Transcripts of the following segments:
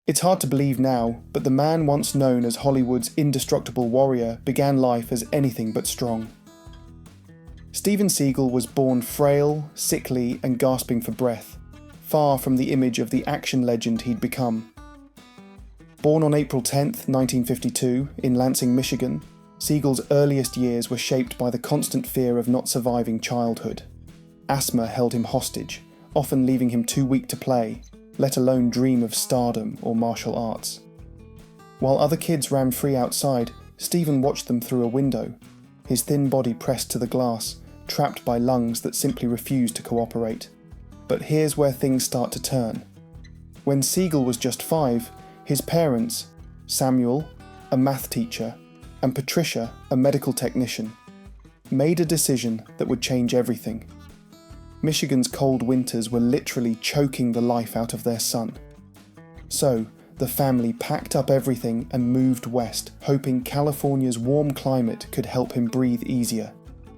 It's hard to believe now, but the man once known as Hollywood's indestructible warrior began life as anything but strong. Steven Seagal was born frail, sickly, and gasping for breath, far from the image of the action legend he'd become. Born on April 10, 1952, in Lansing, Michigan, Seagal's earliest years were shaped by the constant fear of not surviving childhood. Asthma held him hostage, often leaving him too weak to play, let alone dream of stardom or martial arts. While other kids ran free outside, Steven watched them through a window, his thin body pressed to the glass, trapped by lungs that simply refused to cooperate. But here's where things start to turn. When Seagal was just 5, his parents, Samuel, a math teacher, and Patricia, a medical technician, made a decision that would change everything. Michigan's cold winters were literally choking the life out of their son. So, the family packed up everything and moved west, hoping California's warm climate could help him breathe easier.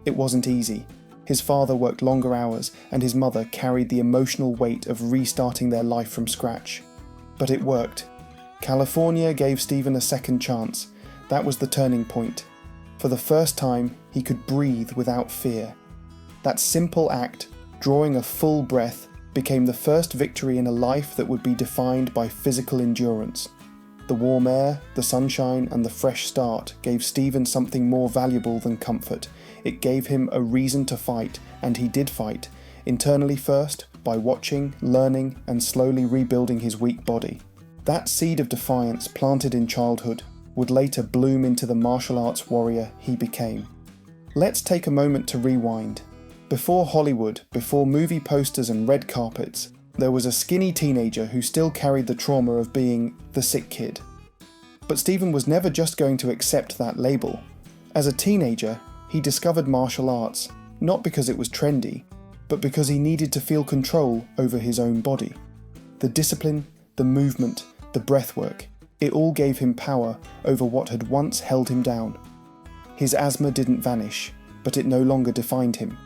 It wasn't easy. His father worked longer hours, and his mother carried the emotional weight of restarting their life from scratch. But it worked. California gave Steven a second chance. That was the turning point. For the first time, he could breathe without fear. That simple act, drawing a full breath, became the first victory in a life that would be defined by physical endurance. The warm air, the sunshine, and the fresh start gave Steven something more valuable than comfort. It gave him a reason to fight, and he did fight, internally first, by watching, learning, and slowly rebuilding his weak body. That seed of defiance planted in childhood would later bloom into the martial arts warrior he became. Let's take a moment to rewind. Before Hollywood, before movie posters and red carpets, there was a skinny teenager who still carried the trauma of being the sick kid. But Steven was never just going to accept that label. As a teenager, he discovered martial arts, not because it was trendy, but because he needed to feel control over his own body. The discipline, the movement, the breathwork, it all gave him power over what had once held him down. His asthma didn't vanish, but it no longer defined him.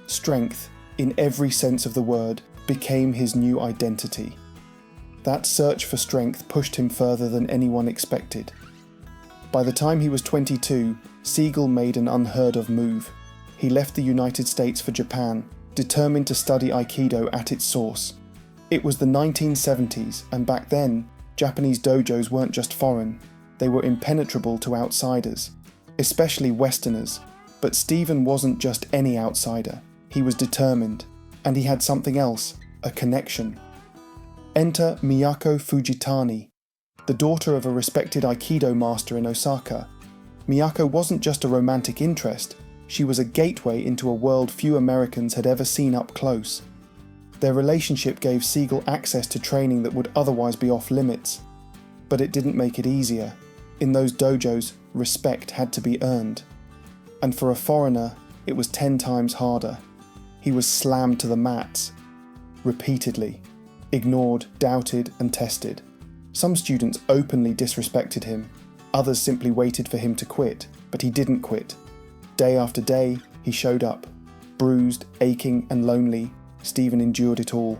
Strength, in every sense of the word, became his new identity. That search for strength pushed him further than anyone expected. By the time he was 22, Seagal made an unheard of move. He left the United States for Japan, determined to study Aikido at its source. It was the 1970s, and back then, Japanese dojos weren't just foreign, they were impenetrable to outsiders, especially Westerners. But Steven wasn't just any outsider. He was determined, and he had something else, a connection. Enter Miyako Fujitani, the daughter of a respected Aikido master in Osaka. Miyako wasn't just a romantic interest, she was a gateway into a world few Americans had ever seen up close. Their relationship gave Seagal access to training that would otherwise be off limits. But it didn't make it easier. In those dojos, respect had to be earned. And for a foreigner, it was 10 times harder. He was slammed to the mats, repeatedly, ignored, doubted, and tested. Some students openly disrespected him, others simply waited for him to quit, but he didn't quit. Day after day, he showed up. Bruised, aching, and lonely, Steven endured it all.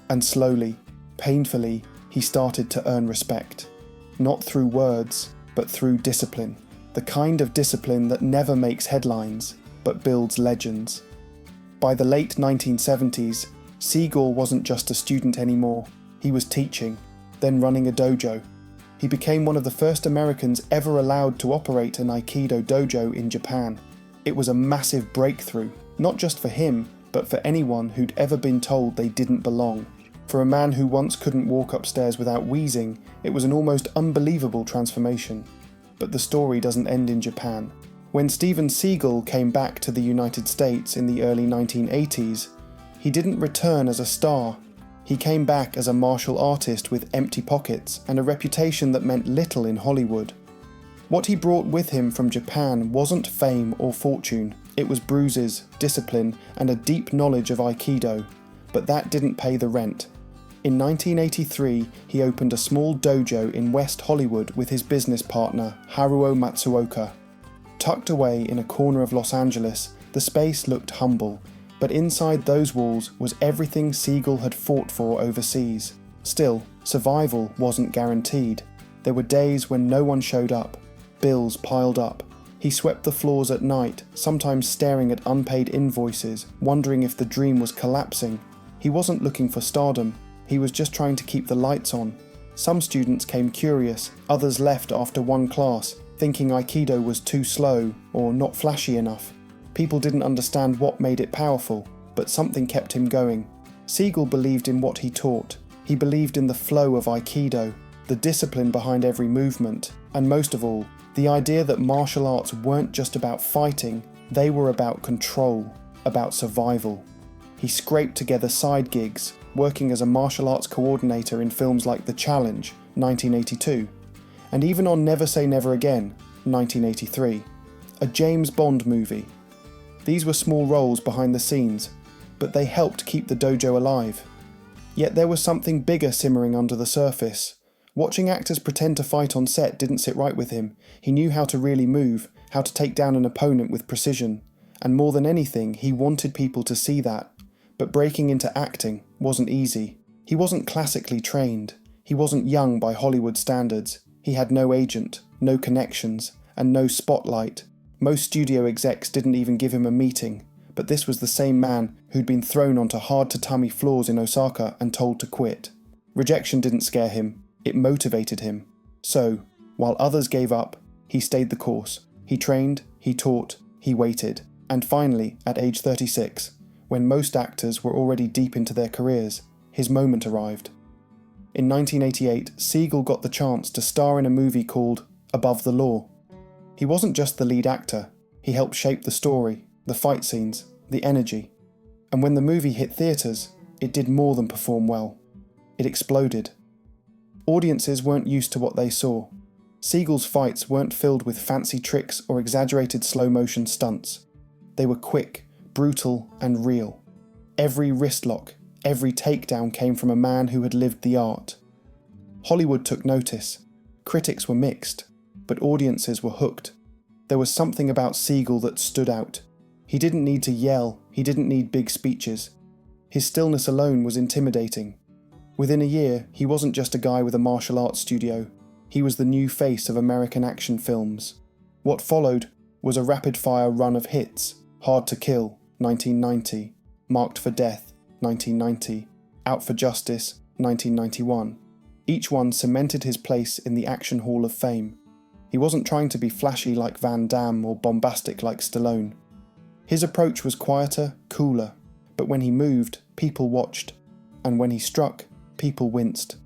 And slowly, painfully, he started to earn respect. Not through words, but through discipline. The kind of discipline that never makes headlines, but builds legends. By the late 1970s, Seagal wasn't just a student anymore. He was teaching, then running a dojo. He became one of the first Americans ever allowed to operate an Aikido dojo in Japan. It was a massive breakthrough, not just for him, but for anyone who'd ever been told they didn't belong. For a man who once couldn't walk upstairs without wheezing, it was an almost unbelievable transformation. But the story doesn't end in Japan. When Steven Seagal came back to the United States in the early 1980s, he didn't return as a star. He came back as a martial artist with empty pockets and a reputation that meant little in Hollywood. What he brought with him from Japan wasn't fame or fortune. It was bruises, discipline, and a deep knowledge of Aikido. But that didn't pay the rent. In 1983, he opened a small dojo in West Hollywood with his business partner, Haruo Matsuoka. Tucked away in a corner of Los Angeles, the space looked humble, but inside those walls was everything Seagal had fought for overseas. Still, Survival wasn't guaranteed. There were days when no one showed up. Bills piled up. He swept the floors at night, sometimes staring at unpaid invoices, wondering if the dream was collapsing. He wasn't looking for stardom. He was just trying to keep the lights on. Some students came curious, others left after one class, thinking Aikido was too slow or not flashy enough. People didn't understand what made it powerful, but something kept him going. Seagal believed in what he taught. He believed in the flow of Aikido, the discipline behind every movement, and most of all, the idea that martial arts weren't just about fighting, they were about control, about survival. He scraped together side gigs, working as a martial arts coordinator in films like The Challenge, 1982, and even on Never Say Never Again, 1983, a James Bond movie. These were small roles behind the scenes, but they helped keep the dojo alive. Yet there was something bigger simmering under the surface. Watching actors pretend to fight on set didn't sit right with him. He knew how to really move, how to take down an opponent with precision, and more than anything, he wanted people to see that. But breaking into acting wasn't easy. He wasn't classically trained. He wasn't young by Hollywood standards. He had no agent, no connections, and no spotlight. Most studio execs didn't even give him a meeting, but this was the same man who'd been thrown onto hard-tatami floors in Osaka and told to quit. Rejection didn't scare him. It motivated him. So, while others gave up, he stayed the course. He trained, he taught, he waited. And finally, at age 36, when most actors were already deep into their careers, his moment arrived. In 1988, Seagal got the chance to star in a movie called Above the Law. He wasn't just the lead actor. He helped shape the story, the fight scenes, the energy. And when the movie hit theatres, it did more than perform well. It exploded. Audiences weren't used to what they saw. Seagal's fights weren't filled with fancy tricks or exaggerated slow-motion stunts. They were quick, brutal, and real. Every wrist lock, every takedown came from a man who had lived the art. Hollywood took notice. Critics were mixed, but audiences were hooked. There was something about Seagal that stood out. He didn't need to yell, he didn't need big speeches. His stillness alone was intimidating. Within a year, he wasn't just a guy with a martial arts studio. He was the new face of American action films. What followed was a rapid-fire run of hits: Hard to Kill, 1990, Marked for Death, 1990, Out for Justice, 1991. Each one cemented his place in the Action Hall of Fame. He wasn't trying to be flashy like Van Damme or bombastic like Stallone. His approach was quieter, cooler, but when he moved, people watched, and when he struck, people winced.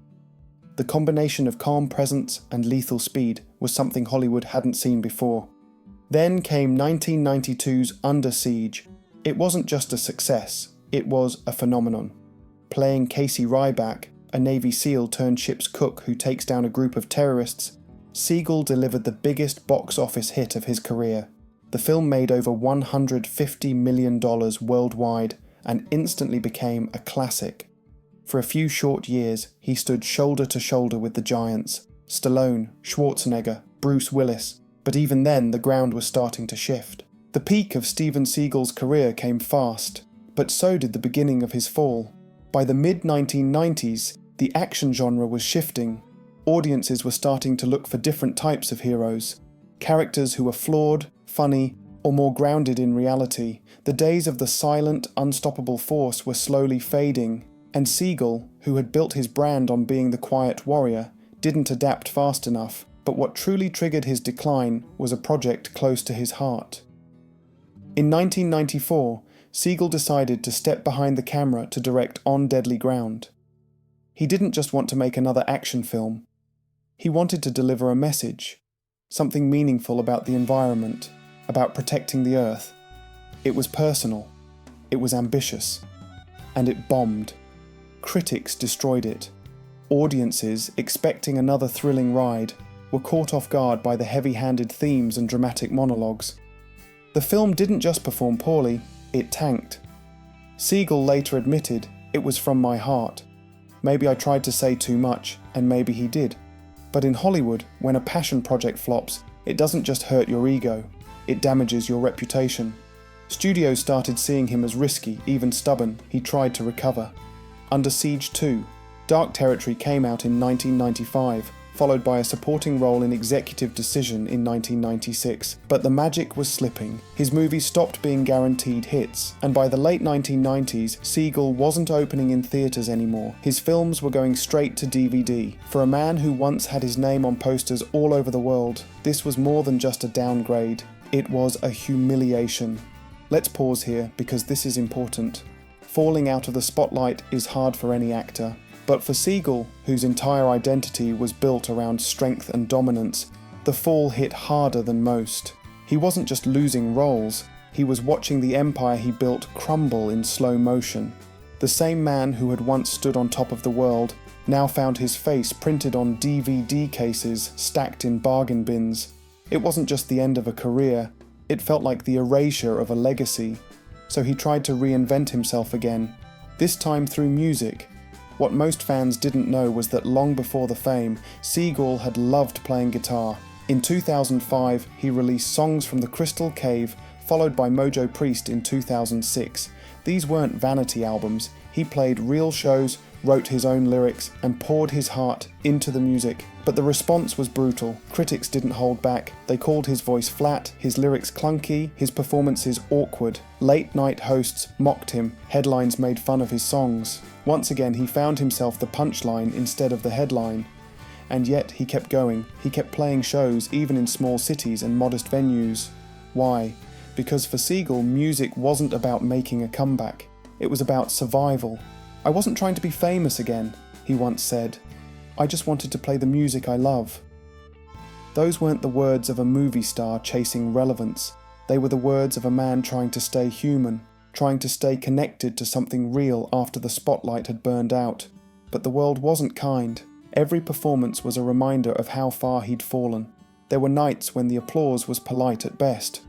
The combination of calm presence and lethal speed was something Hollywood hadn't seen before. Then came 1992's Under Siege. It wasn't just a success, it was a phenomenon. Playing Casey Ryback, a Navy SEAL turned ship's cook who takes down a group of terrorists, Seagal delivered the biggest box office hit of his career. The film made over $150 million worldwide and instantly became a classic. For a few short years, he stood shoulder to shoulder with the giants: Stallone, Schwarzenegger, Bruce Willis, but even then the ground was starting to shift. The peak of Steven Seagal's career came fast, but so did the beginning of his fall. By the mid-1990s, the action genre was shifting. Audiences were starting to look for different types of heroes. Characters who were flawed, funny, or more grounded in reality. The days of the silent, unstoppable force were slowly fading. And Seagal, who had built his brand on being the quiet warrior, didn't adapt fast enough, but what truly triggered his decline was a project close to his heart. In 1994, Seagal decided to step behind the camera to direct On Deadly Ground. He didn't just want to make another action film. He wanted to deliver a message, something meaningful about the environment, about protecting the Earth. It was personal, it was ambitious, and it bombed. Critics destroyed it. Audiences, expecting another thrilling ride, were caught off guard by the heavy-handed themes and dramatic monologues. The film didn't just perform poorly, it tanked. Seagal later admitted, "It was from my heart. Maybe I tried to say too much, and maybe he did. But in Hollywood, when a passion project flops, it doesn't just hurt your ego, it damages your reputation." Studios started seeing him as risky, even stubborn. He tried to recover. Under Siege 2, Dark Territory came out in 1995, followed by a supporting role in Executive Decision in 1996, but the magic was slipping. His movies stopped being guaranteed hits, and by the late 1990s, Seagal wasn't opening in theatres anymore. His films were going straight to DVD. For a man who once had his name on posters all over the world, this was more than just a downgrade. It was a humiliation. Let's pause here because this is important. Falling out of the spotlight is hard for any actor. But for Seagal, whose entire identity was built around strength and dominance, the fall hit harder than most. He wasn't just losing roles, he was watching the empire he built crumble in slow motion. The same man who had once stood on top of the world now found his face printed on DVD cases stacked in bargain bins. It wasn't just the end of a career, it felt like the erasure of a legacy. So he tried to reinvent himself again, this time through music. What most fans didn't know was that long before the fame, Seagal had loved playing guitar. In 2005, he released Songs from the Crystal Cave, followed by Mojo Priest in 2006. These weren't vanity albums. He played real shows, wrote his own lyrics, and poured his heart into the music. But the response was brutal. Critics didn't hold back. They called his voice flat, his lyrics clunky, his performances awkward. Late-night hosts mocked him. Headlines made fun of his songs. Once again, he found himself the punchline instead of the headline. And yet, he kept going. He kept playing shows, even in small cities and modest venues. Why? Because for Seagal, music wasn't about making a comeback. It was about survival. "I wasn't trying to be famous again," he once said. "I just wanted to play the music I love." Those weren't the words of a movie star chasing relevance. They were the words of a man trying to stay human, trying to stay connected to something real after the spotlight had burned out. But the world wasn't kind. Every performance was a reminder of how far he'd fallen. There were nights when the applause was polite at best.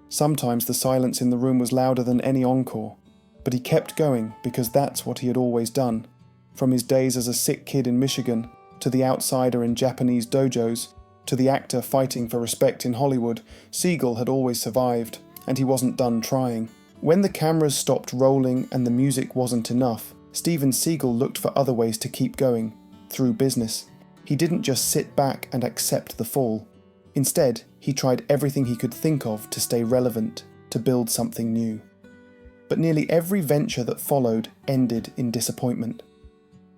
Sometimes the silence in the room was louder than any encore. But he kept going because that's what he had always done. From his days as a sick kid in Michigan, to the outsider in Japanese dojos, to the actor fighting for respect in Hollywood, Seagal had always survived, and he wasn't done trying. When the cameras stopped rolling and the music wasn't enough, Steven Seagal looked for other ways to keep going, through business. He didn't just sit back and accept the fall. Instead, he tried everything he could think of to stay relevant, to build something new. But nearly every venture that followed ended in disappointment.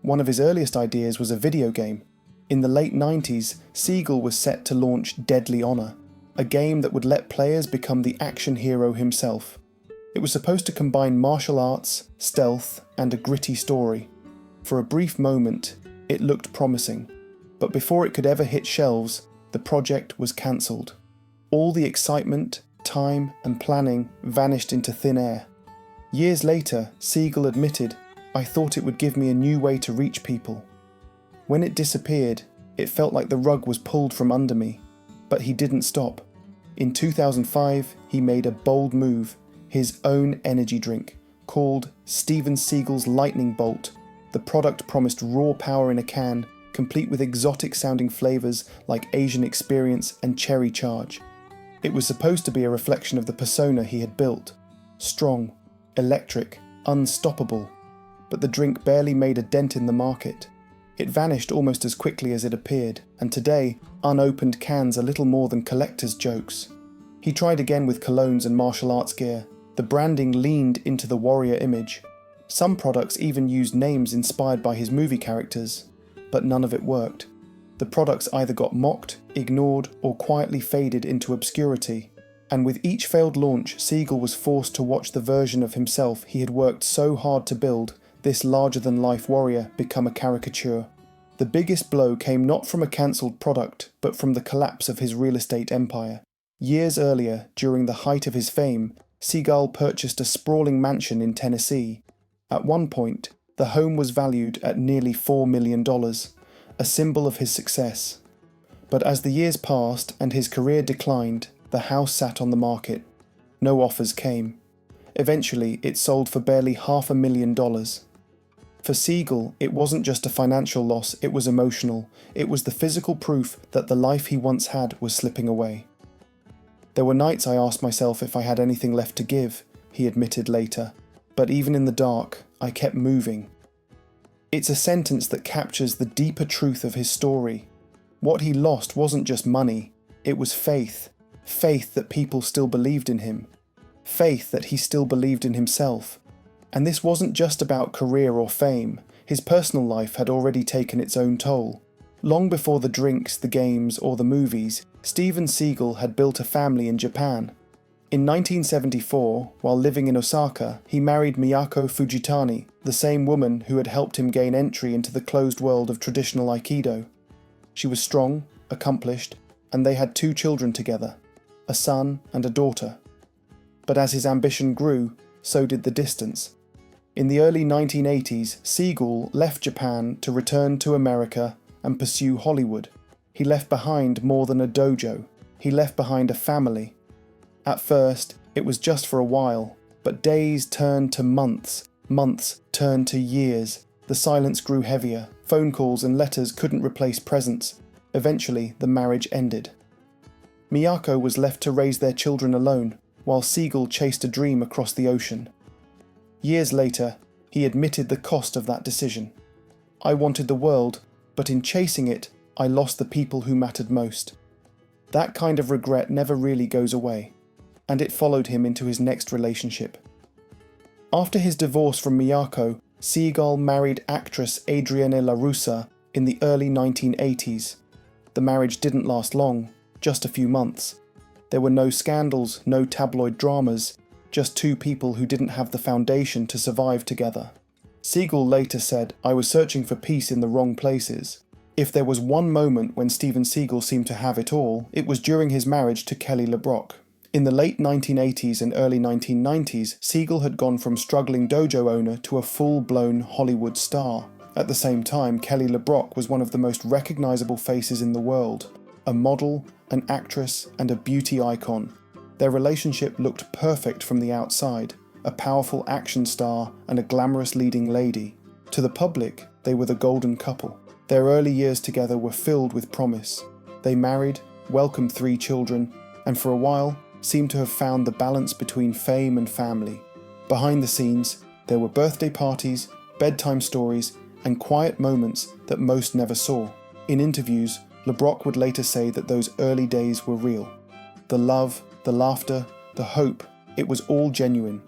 One of his earliest ideas was a video game. In the late 90s, Seagal was set to launch Deadly Honor, a game that would let players become the action hero himself. It was supposed to combine martial arts, stealth, and a gritty story. For a brief moment, it looked promising, but before it could ever hit shelves, the project was cancelled. All the excitement, time, and planning vanished into thin air. Years later, Seagal admitted, "I thought it would give me a new way to reach people." When it disappeared, it felt like the rug was pulled from under me. But he didn't stop. In 2005, he made a bold move, his own energy drink, called Steven Seagal's Lightning Bolt. The product promised raw power in a can, complete with exotic-sounding flavours like Asian Experience and Cherry Charge. It was supposed to be a reflection of the persona he had built. Strong, electric, unstoppable. But the drink barely made a dent in the market. It vanished almost as quickly as it appeared, and today, unopened cans are little more than collector's jokes. He tried again with colognes and martial arts gear. The branding leaned into the warrior image. Some products even used names inspired by his movie characters, but none of it worked. The products either got mocked, ignored, or quietly faded into obscurity. And with each failed launch, Seagal was forced to watch the version of himself he had worked so hard to build, this larger-than-life warrior, become a caricature. The biggest blow came not from a cancelled product, but from the collapse of his real estate empire. Years earlier, during the height of his fame, Seagal purchased a sprawling mansion in Tennessee. At one point, the home was valued at nearly $4 million, a symbol of his success. But as the years passed and his career declined, the house sat on the market. No offers came. Eventually, it sold for barely $500,000. For Seagal, it wasn't just a financial loss, it was emotional. It was the physical proof that the life he once had was slipping away. "There were nights I asked myself if I had anything left to give," he admitted later. "But even in the dark, I kept moving." It's a sentence that captures the deeper truth of his story. What he lost wasn't just money, it was faith. Faith that people still believed in him. Faith that he still believed in himself. And this wasn't just about career or fame. His personal life had already taken its own toll. Long before the drinks, the games, or the movies, Steven Seagal had built a family in Japan. In 1974, while living in Osaka, he married Miyako Fujitani, the same woman who had helped him gain entry into the closed world of traditional Aikido. She was strong, accomplished, and they had 2 children together, a son and a daughter. But as his ambition grew, so did the distance. In the early 1980s, Seagal left Japan to return to America and pursue Hollywood. He left behind more than a dojo. He left behind a family. At first, it was just for a while, but days turned to months, months turned to years. The silence grew heavier. Phone calls and letters couldn't replace presence. Eventually, the marriage ended. Miyako was left to raise their children alone, while Seagal chased a dream across the ocean. Years later, he admitted the cost of that decision. I wanted the world, but in chasing it, I lost the people who mattered most. That kind of regret never really goes away, and it followed him into his next relationship. After his divorce from Miyako, Seagal married actress Adrienne LaRussa in the early 1980s. The marriage didn't last long, just a few months. There were no scandals, no tabloid dramas, just 2 people who didn't have the foundation to survive together. Seagal later said, "I was searching for peace in the wrong places." If there was one moment when Steven Seagal seemed to have it all, it was during his marriage to Kelly LeBrock. In the late 1980s and early 1990s, Seagal had gone from struggling dojo owner to a full-blown Hollywood star. At the same time, Kelly LeBrock was one of the most recognizable faces in the world. A model, an actress, and a beauty icon. Their relationship looked perfect from the outside, a powerful action star and a glamorous leading lady. To the public, they were the golden couple. Their early years together were filled with promise. They married, welcomed 3 children, and for a while seemed to have found the balance between fame and family. Behind the scenes, there were birthday parties, bedtime stories, and quiet moments that most never saw. In interviews, LeBrock would later say that those early days were real. The love, the laughter, the hope, it was all genuine.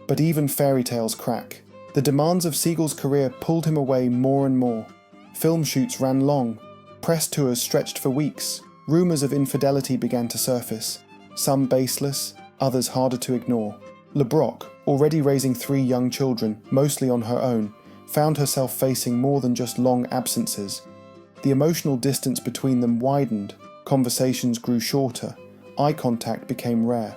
But even fairy tales crack. The demands of Seagal's career pulled him away more and more. Film shoots ran long. Press tours stretched for weeks. Rumours of infidelity began to surface. Some baseless, others harder to ignore. LeBrock, already raising 3 young children, mostly on her own, found herself facing more than just long absences. The emotional distance between them widened, conversations grew shorter, eye contact became rare.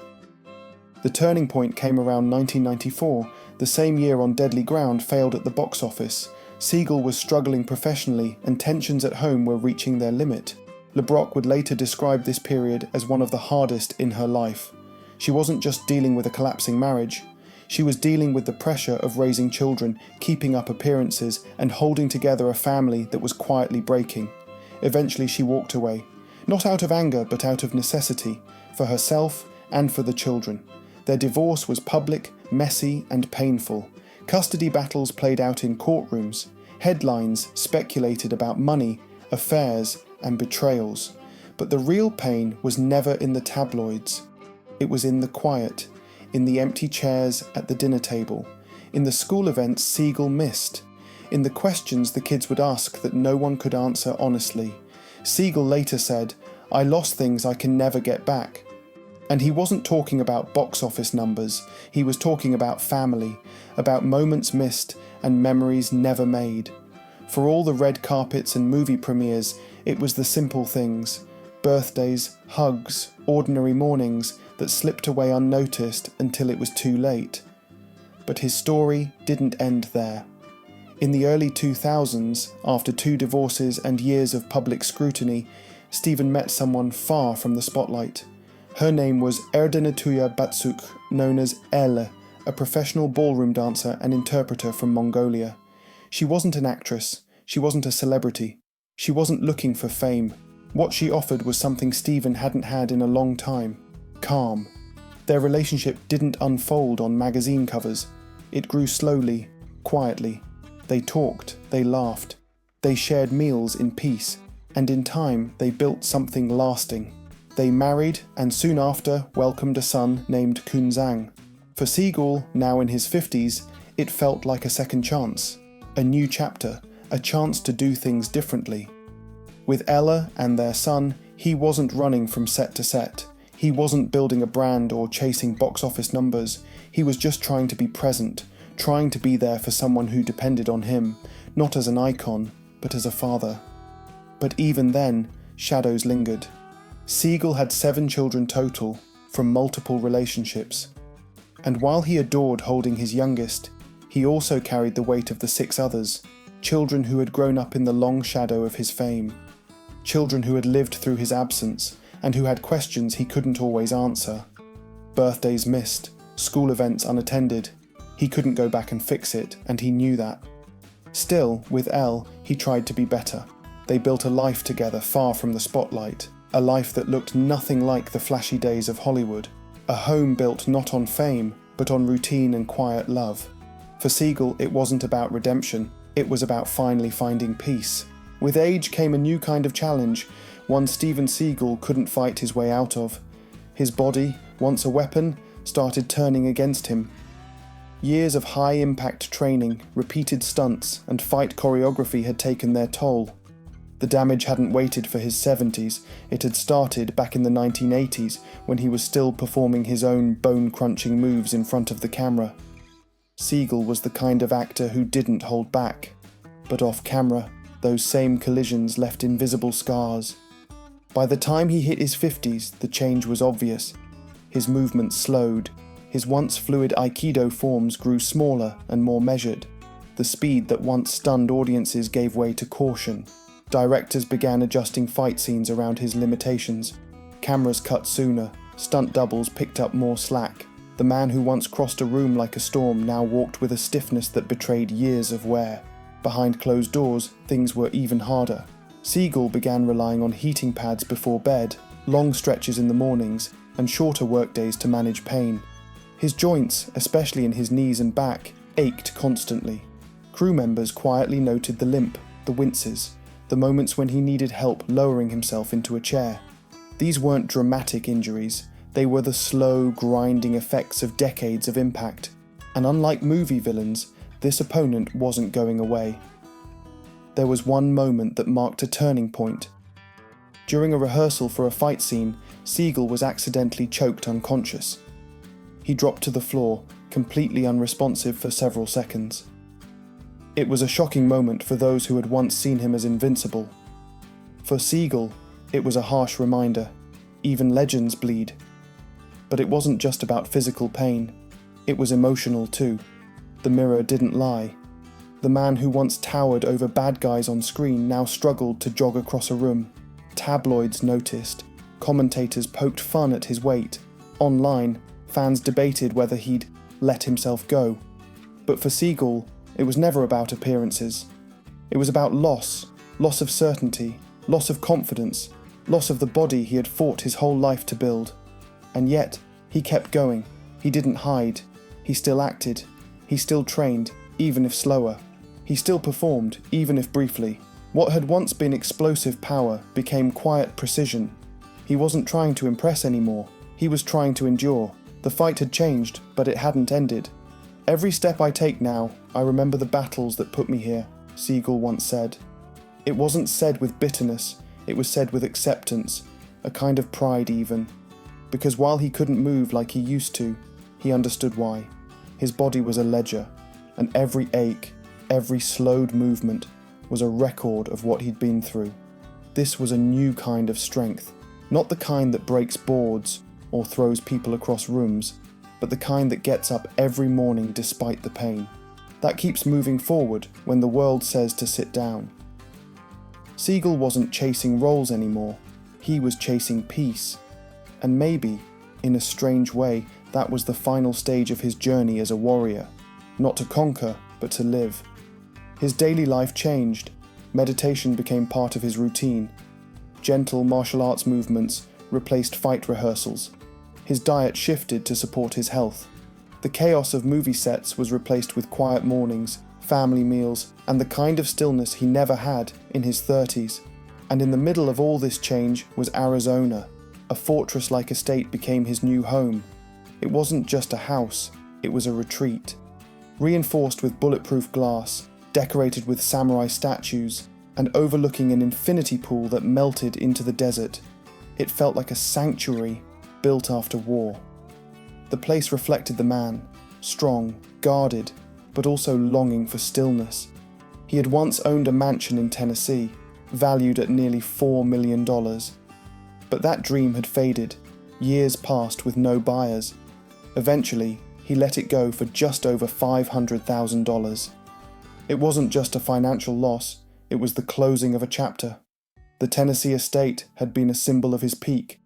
The turning point came around 1994, the same year On Deadly Ground failed at the box office. Seagal was struggling professionally and tensions at home were reaching their limit. LeBrock would later describe this period as one of the hardest in her life. She wasn't just dealing with a collapsing marriage. She was dealing with the pressure of raising children, keeping up appearances, and holding together a family that was quietly breaking. Eventually she walked away, not out of anger but out of necessity, for herself and for the children. Their divorce was public, messy, and painful. Custody battles played out in courtrooms. Headlines speculated about money, affairs, and betrayals. But the real pain was never in the tabloids. It was in the quiet, in the empty chairs at the dinner table, in the school events Seagal missed, in the questions the kids would ask that no one could answer honestly. Seagal later said, "I lost things I can never get back." And he wasn't talking about box office numbers, he was talking about family, about moments missed and memories never made. For all the red carpets and movie premieres, it was the simple things, birthdays, hugs, ordinary mornings that slipped away unnoticed until it was too late. But his story didn't end there. In the early 2000s, after 2 divorces and years of public scrutiny, Steven met someone far from the spotlight. Her name was Erdenetüya Batsuk, known as Elle, a professional ballroom dancer and interpreter from Mongolia. She wasn't an actress, she wasn't a celebrity, she wasn't looking for fame. What she offered was something Steven hadn't had in a long time: calm. Their relationship didn't unfold on magazine covers, it grew slowly, quietly. They talked, they laughed, they shared meals in peace, and in time they built something lasting. They married and soon after welcomed a son named Kunzang. For Seagal, now in his 50s, it felt like a second chance, a new chapter, a chance to do things differently. With Ella and their son, he wasn't running from set to set. He wasn't building a brand or chasing box office numbers. He was just trying to be present, trying to be there for someone who depended on him, not as an icon, but as a father. But even then, shadows lingered. Seagal had 7 children total, from multiple relationships. And while he adored holding his youngest, he also carried the weight of the 6 others, children who had grown up in the long shadow of his fame. Children who had lived through his absence, and who had questions he couldn't always answer. Birthdays missed, school events unattended. He couldn't go back and fix it, and he knew that. Still, with Elle, he tried to be better. They built a life together far from the spotlight, a life that looked nothing like the flashy days of Hollywood, a home built not on fame, but on routine and quiet love. For Seagal, it wasn't about redemption, it was about finally finding peace. With age came a new kind of challenge, one Steven Seagal couldn't fight his way out of. His body, once a weapon, started turning against him. Years of high-impact training, repeated stunts, and fight choreography had taken their toll. The damage hadn't waited for his 70s, it had started back in the 1980s when he was still performing his own bone-crunching moves in front of the camera. Seagal was the kind of actor who didn't hold back. But off-camera, those same collisions left invisible scars. By the time he hit his 50s, the change was obvious. His movements slowed. His once fluid Aikido forms grew smaller and more measured. The speed that once stunned audiences gave way to caution. Directors began adjusting fight scenes around his limitations. Cameras cut sooner. Stunt doubles picked up more slack. The man who once crossed a room like a storm now walked with a stiffness that betrayed years of wear. Behind closed doors, things were even harder. Seagal began relying on heating pads before bed, long stretches in the mornings, and shorter workdays to manage pain. His joints, especially in his knees and back, ached constantly. Crew members quietly noted the limp, the winces, the moments when he needed help lowering himself into a chair. These weren't dramatic injuries, they were the slow, grinding effects of decades of impact. And unlike movie villains, this opponent wasn't going away. There was one moment that marked a turning point. During a rehearsal for a fight scene, Seagal was accidentally choked unconscious. He dropped to the floor, completely unresponsive for several seconds. It was a shocking moment for those who had once seen him as invincible. For Seagal, it was a harsh reminder. Even legends bleed. But it wasn't just about physical pain. It was emotional too. The mirror didn't lie. The man who once towered over bad guys on screen now struggled to jog across a room. Tabloids noticed. Commentators poked fun at his weight. Online, fans debated whether he'd let himself go. But for Seagal, it was never about appearances. It was about loss of certainty, loss of confidence, loss of the body he had fought his whole life to build. And yet, he kept going. He didn't hide. He still acted. He still trained, even if slower. He still performed, even if briefly. What had once been explosive power became quiet precision. He wasn't trying to impress anymore. He was trying to endure. The fight had changed, but it hadn't ended. "Every step I take now, I remember the battles that put me here," Seagal once said. It wasn't said with bitterness, it was said with acceptance, a kind of pride even. Because while he couldn't move like he used to, he understood why. His body was a ledger, and every ache, every slowed movement was a record of what he'd been through. This was a new kind of strength, not the kind that breaks boards or throws people across rooms, but the kind that gets up every morning despite the pain. That keeps moving forward when the world says to sit down. Seagal wasn't chasing roles anymore, he was chasing peace. And maybe, in a strange way, that was the final stage of his journey as a warrior. Not to conquer, but to live. His daily life changed. Meditation became part of his routine. Gentle martial arts movements replaced fight rehearsals. His diet shifted to support his health. The chaos of movie sets was replaced with quiet mornings, family meals, and the kind of stillness he never had in his 30s. And in the middle of all this change was Arizona. A fortress-like estate became his new home. It wasn't just a house, it was a retreat. Reinforced with bulletproof glass, decorated with samurai statues, and overlooking an infinity pool that melted into the desert, it felt like a sanctuary built after war. The place reflected the man, strong, guarded, but also longing for stillness. He had once owned a mansion in Tennessee, valued at nearly $4 million. But that dream had faded. Years passed with no buyers. Eventually, he let it go for just over $500,000. It wasn't just a financial loss, it was the closing of a chapter. The Tennessee estate had been a symbol of his peak.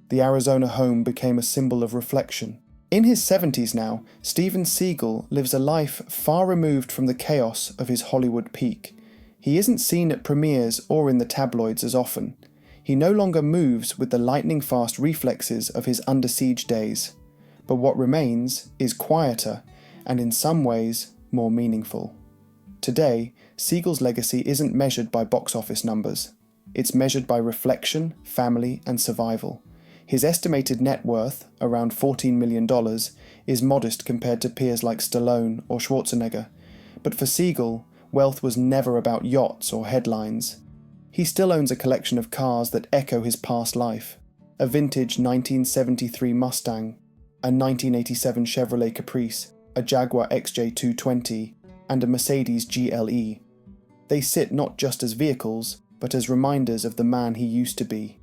The Arizona home became a symbol of reflection. In his 70s now, Steven Seagal lives a life far removed from the chaos of his Hollywood peak. He isn't seen at premieres or in the tabloids as often. He no longer moves with the lightning-fast reflexes of his Under Siege days. But what remains is quieter and in some ways more meaningful. Today, Seagal's legacy isn't measured by box office numbers. It's measured by reflection, family, and survival. His estimated net worth, around $14 million, is modest compared to peers like Stallone or Schwarzenegger. But for Seagal, wealth was never about yachts or headlines. He still owns a collection of cars that echo his past life. A vintage 1973 Mustang, a 1987 Chevrolet Caprice, a Jaguar XJ220, and a Mercedes GLE. They sit not just as vehicles, but as reminders of the man he used to be.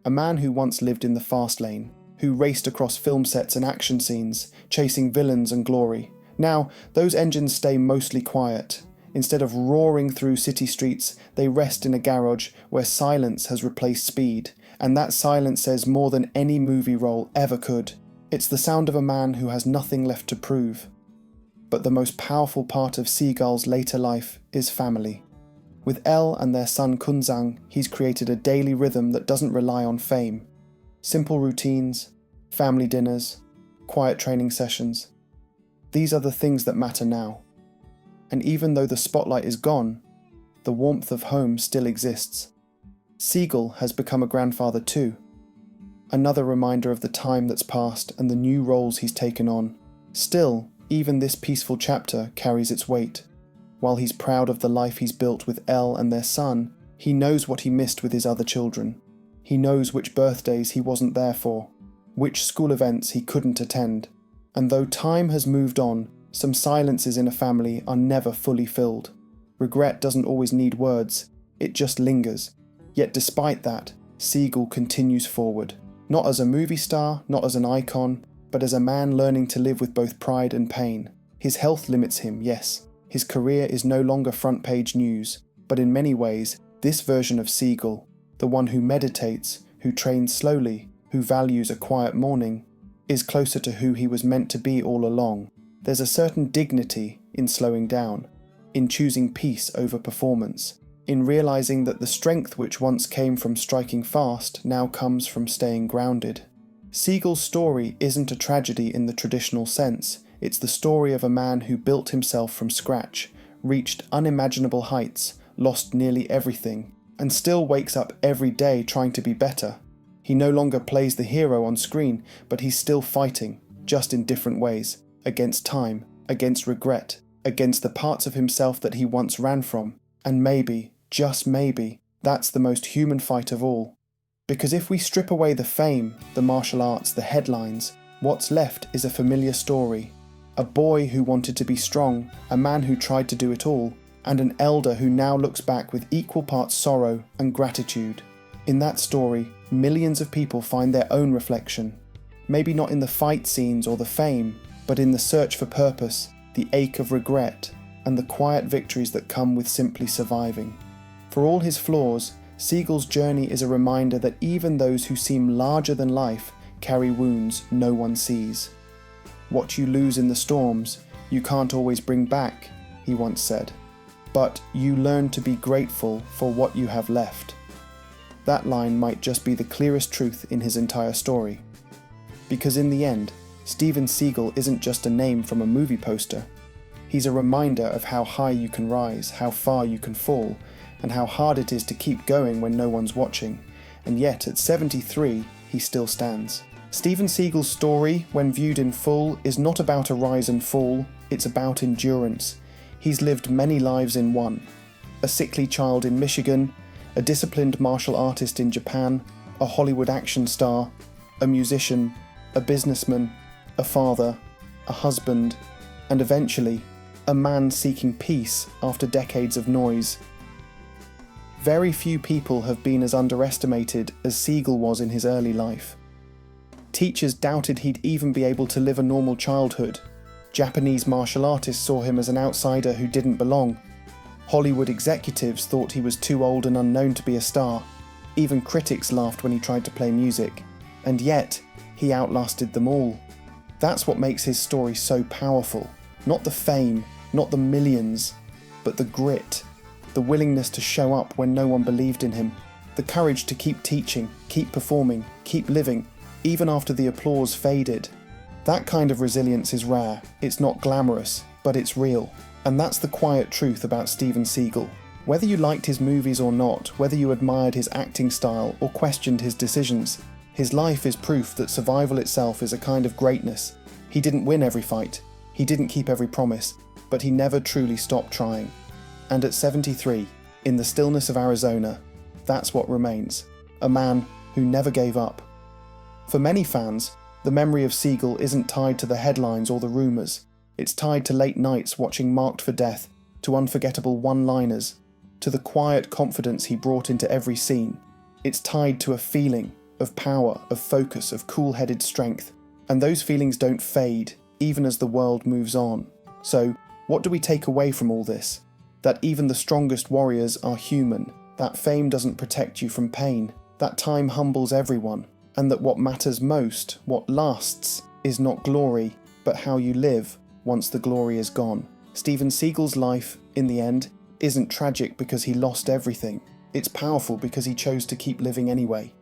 A man who once lived in the fast lane, who raced across film sets and action scenes, chasing villains and glory. Now, those engines stay mostly quiet. Instead of roaring through city streets, they rest in a garage where silence has replaced speed, and that silence says more than any movie role ever could. It's the sound of a man who has nothing left to prove. But the most powerful part of Seagal's later life is family. With Elle and their son Kunzang, he's created a daily rhythm that doesn't rely on fame. Simple routines, family dinners, quiet training sessions. These are the things that matter now. And even though the spotlight is gone, the warmth of home still exists. Seagal has become a grandfather too. Another reminder of the time that's passed and the new roles he's taken on. Still, even this peaceful chapter carries its weight. While he's proud of the life he's built with Elle and their son, he knows what he missed with his other children. He knows which birthdays he wasn't there for, which school events he couldn't attend. And though time has moved on, some silences in a family are never fully filled. Regret doesn't always need words, it just lingers. Yet despite that, Seagal continues forward. Not as a movie star, not as an icon, but as a man learning to live with both pride and pain. His health limits him, yes. His career is no longer front-page news, but in many ways, this version of Seagal, the one who meditates, who trains slowly, who values a quiet morning, is closer to who he was meant to be all along. There's a certain dignity in slowing down, in choosing peace over performance, in realizing that the strength which once came from striking fast now comes from staying grounded. Seagal's story isn't a tragedy in the traditional sense. It's the story of a man who built himself from scratch, reached unimaginable heights, lost nearly everything, and still wakes up every day trying to be better. He no longer plays the hero on screen, but he's still fighting, just in different ways, against time, against regret, against the parts of himself that he once ran from. And maybe, just maybe, that's the most human fight of all. Because if we strip away the fame, the martial arts, the headlines, what's left is a familiar story. A boy who wanted to be strong, a man who tried to do it all, and an elder who now looks back with equal parts sorrow and gratitude. In that story, millions of people find their own reflection. Maybe not in the fight scenes or the fame, but in the search for purpose, the ache of regret, and the quiet victories that come with simply surviving. For all his flaws, Seagal's journey is a reminder that even those who seem larger than life carry wounds no one sees. What you lose in the storms, you can't always bring back, he once said. But you learn to be grateful for what you have left. That line might just be the clearest truth in his entire story. Because in the end, Steven Seagal isn't just a name from a movie poster. He's a reminder of how high you can rise, how far you can fall, and how hard it is to keep going when no one's watching. And yet, at 73, he still stands. Steven Seagal's story, when viewed in full, is not about a rise and fall, it's about endurance. He's lived many lives in one. A sickly child in Michigan, a disciplined martial artist in Japan, a Hollywood action star, a musician, a businessman, a father, a husband, and eventually, a man seeking peace after decades of noise. Very few people have been as underestimated as Seagal was in his early life. Teachers doubted he'd even be able to live a normal childhood. Japanese martial artists saw him as an outsider who didn't belong. Hollywood executives thought he was too old and unknown to be a star. Even critics laughed when he tried to play music. And yet, he outlasted them all. That's what makes his story so powerful. Not the fame, not the millions, but the grit. The willingness to show up when no one believed in him. The courage to keep teaching, keep performing, keep living, even after the applause faded. That kind of resilience is rare. It's not glamorous, but it's real. And that's the quiet truth about Steven Seagal. Whether you liked his movies or not, whether you admired his acting style or questioned his decisions, his life is proof that survival itself is a kind of greatness. He didn't win every fight, he didn't keep every promise, but he never truly stopped trying. And at 73, in the stillness of Arizona, that's what remains. A man who never gave up. For many fans, the memory of Seagal isn't tied to the headlines or the rumours. It's tied to late nights watching Marked for Death, to unforgettable one-liners, to the quiet confidence he brought into every scene. It's tied to a feeling of power, of focus, of cool-headed strength. And those feelings don't fade, even as the world moves on. So, what do we take away from all this? That even the strongest warriors are human, that fame doesn't protect you from pain, that time humbles everyone, and that what matters most, what lasts, is not glory, but how you live once the glory is gone. Steven Seagal's life, in the end, isn't tragic because he lost everything. It's powerful because he chose to keep living anyway.